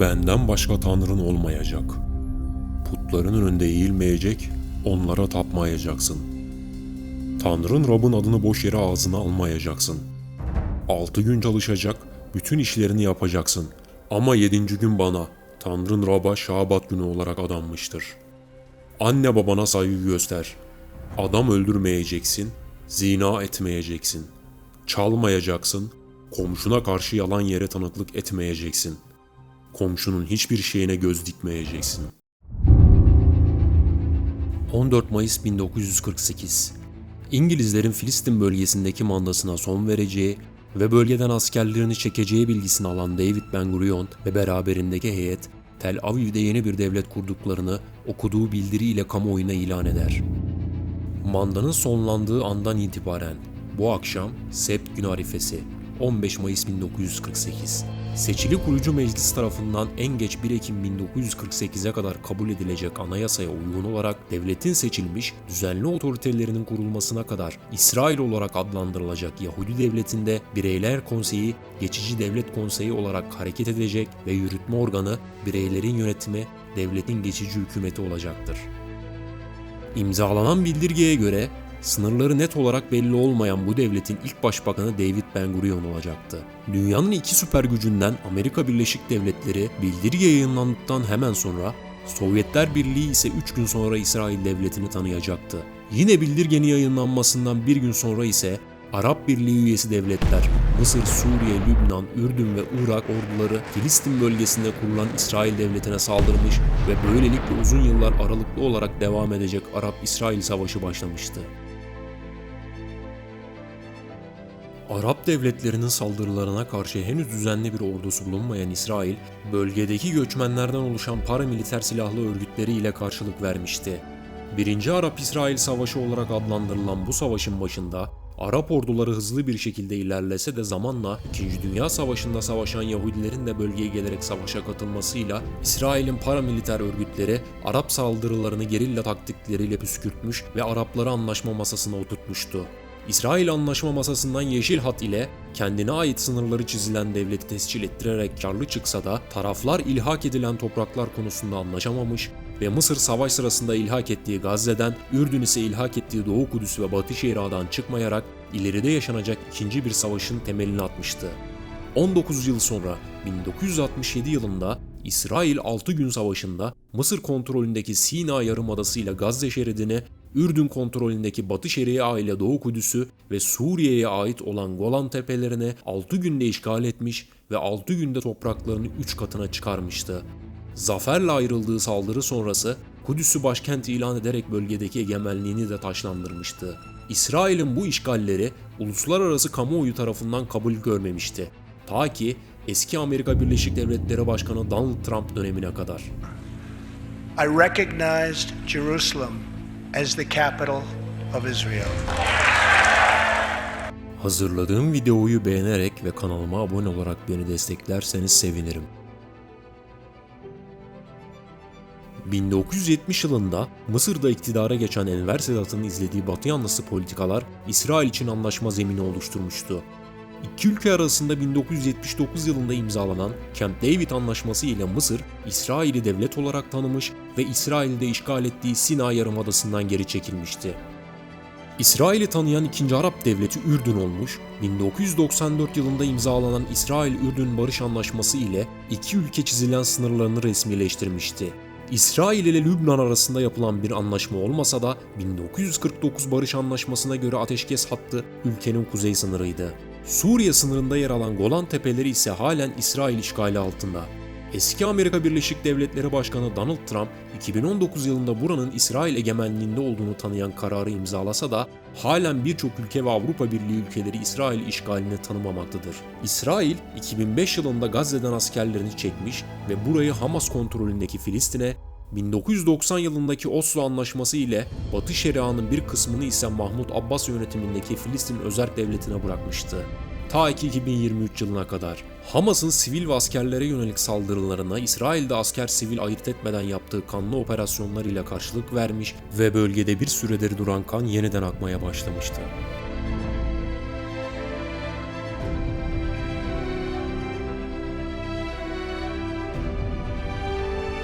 Benden başka tanrın olmayacak. Putların önünde eğilmeyecek, onlara tapmayacaksın. Tanrın Rab'ın adını boş yere ağzına almayacaksın. 6 gün çalışacak, bütün işlerini yapacaksın. Ama 7. gün bana, Tanrın Rab'a Şabat günü olarak adanmıştır. Anne babana saygı göster. Adam öldürmeyeceksin, zina etmeyeceksin. Çalmayacaksın, komşuna karşı yalan yere tanıklık etmeyeceksin. Komşunun hiçbir şeyine göz dikmeyeceksin. 14 Mayıs 1948 İngilizlerin Filistin bölgesindeki mandasına son vereceği ve bölgeden askerlerini çekeceği bilgisini alan David Ben-Gurion ve beraberindeki heyet, Tel Aviv'de yeni bir devlet kurduklarını okuduğu bildiriyle kamuoyuna ilan eder. Mandanın sonlandığı andan itibaren bu akşam Sebt Günü Arifesi 15 Mayıs 1948 seçili kurucu meclis tarafından en geç 1 Ekim 1948'e kadar kabul edilecek anayasaya uygun olarak devletin seçilmiş düzenli otoritelerinin kurulmasına kadar İsrail olarak adlandırılacak Yahudi devletinde Bireyler Konseyi, Geçici Devlet Konseyi olarak hareket edecek ve yürütme organı bireylerin yönetimi devletin geçici hükümeti olacaktır. İmzalanan bildirgeye göre sınırları net olarak belli olmayan bu devletin ilk başbakanı David Ben-Gurion olacaktı. Dünyanın iki süper gücünden Amerika Birleşik Devletleri bildirge yayınlandıktan hemen sonra, Sovyetler Birliği ise 3 gün sonra İsrail devletini tanıyacaktı. Yine bildirgenin yayınlanmasından bir gün sonra ise Arap Birliği üyesi devletler Mısır, Suriye, Lübnan, Ürdün ve Irak orduları Filistin bölgesinde kurulan İsrail devletine saldırmış ve böylelikle uzun yıllar aralıklı olarak devam edecek Arap-İsrail Savaşı başlamıştı. Arap devletlerinin saldırılarına karşı henüz düzenli bir ordusu bulunmayan İsrail, bölgedeki göçmenlerden oluşan paramiliter silahlı örgütleri ile karşılık vermişti. 1. Arap-İsrail Savaşı olarak adlandırılan bu savaşın başında, Arap orduları hızlı bir şekilde ilerlese de zamanla 2. Dünya Savaşı'nda savaşan Yahudilerin de bölgeye gelerek savaşa katılmasıyla İsrail'in paramiliter örgütleri Arap saldırılarını gerilla taktikleriyle püskürtmüş ve Arapları anlaşma masasına oturtmuştu. İsrail anlaşma masasından yeşil hat ile kendine ait sınırları çizilen devleti tescil ettirerek karlı çıksa da taraflar ilhak edilen topraklar konusunda anlaşamamış ve Mısır savaş sırasında ilhak ettiği Gazze'den, Ürdün ise ilhak ettiği Doğu Kudüs ve Batı Şeria'dan çıkmayarak ileride yaşanacak ikinci bir savaşın temelini atmıştı. 19 yıl sonra 1967 yılında İsrail 6 gün savaşında Mısır kontrolündeki Sina Yarımadası ile Gazze şeridini, Ürdün kontrolündeki Batı Şeria ile Doğu Kudüs'ü ve Suriye'ye ait olan Golan Tepelerini 6 günde işgal etmiş ve 6 günde topraklarını 3 katına çıkarmıştı. Zaferle ayrıldığı saldırı sonrası Kudüs'ü başkent ilan ederek bölgedeki egemenliğini de taşlandırmıştı. İsrail'in bu işgalleri uluslararası kamuoyu tarafından kabul görmemişti. Ta ki eski Amerika Birleşik Devletleri Başkanı Donald Trump dönemine kadar. I recognized Jerusalem as the capital of Israel. Hazırladığım videoyu beğenerek ve kanalıma abone olarak beni desteklerseniz sevinirim. 1970 yılında Mısır'da iktidara geçen Enver Sedat'ın izlediği Batı yanlısı politikalar İsrail için anlaşma zemini oluşturmuştu. İki ülke arasında 1979 yılında imzalanan Camp David Anlaşması ile Mısır, İsrail'i devlet olarak tanımış ve İsrail'de işgal ettiği Sina Yarımadası'ndan geri çekilmişti. İsrail'i tanıyan ikinci Arap devleti Ürdün olmuş, 1994 yılında imzalanan İsrail-Ürdün Barış Anlaşması ile iki ülke çizilen sınırlarını resmileştirmişti. İsrail ile Lübnan arasında yapılan bir anlaşma olmasa da 1949 Barış Anlaşması'na göre ateşkes hattı ülkenin kuzey sınırıydı. Suriye sınırında yer alan Golan Tepeleri ise halen İsrail işgali altında. Eski Amerika Birleşik Devletleri Başkanı Donald Trump, 2019 yılında buranın İsrail egemenliğinde olduğunu tanıyan kararı imzalasa da halen birçok ülke ve Avrupa Birliği ülkeleri İsrail işgalini tanımamaktadır. İsrail, 2005 yılında Gazze'den askerlerini çekmiş ve burayı Hamas kontrolündeki Filistin'e, 1990 yılındaki Oslo Anlaşması ile Batı Şeria'nın bir kısmını ise Mahmut Abbas yönetimindeki Filistin Özerk Devleti'ne bırakmıştı. Ta ki 2023 yılına kadar. Hamas'ın sivil ve askerlere yönelik saldırılarına İsrail'de asker sivil ayırt etmeden yaptığı kanlı operasyonlar ile karşılık vermiş ve bölgede bir süredir duran kan yeniden akmaya başlamıştı.